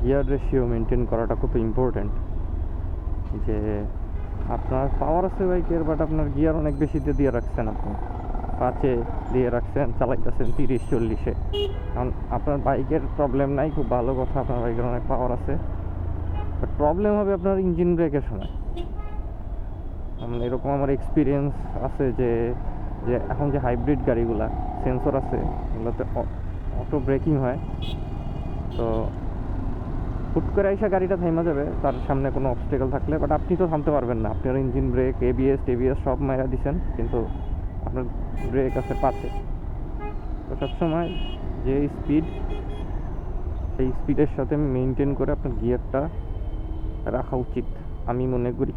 Gear ratio maintain করাটা খুব important. যে আপনার পাওয়ার আছে বাইকের, বাট আপনার গিয়ার অনেক বেশিতে দিয়ে রাখছেন, আপনি 5-এ দিয়ে রাখছেন, চালাইতেছেন 30-40-এ। কারণ আপনার বাইকের প্রবলেম নাই, খুব ভালো কথা, আপনার বাইকের অনেক পাওয়ার আছে, বাট প্রবলেম হবে আপনার ইঞ্জিন ব্রেকের সময়। এরকম আমার এক্সপিরিয়েন্স আছে যে যে এখন যে হাইব্রিড গাড়িগুলা সেন্সর আছে, ওগুলোতে অটো ব্রেকিং হয়। তো হুট করে আইসা গাড়িটা থাইমা যাবে তার সামনে কোনো অবস্টেকল থাকলে, বাট আপনি তো থামতে পারবেন না। আপনার ইঞ্জিন ব্রেক, এবিএস টেবিএস সব মাইরা দিচ্ছেন, কিন্তু আপনার ব্রেক আছে 5-এ। তো সবসময় যে স্পিড, সেই স্পিডের সাথে মেনটেন করে আপনার গিয়ারটা রাখা উচিত আমি মনে করি।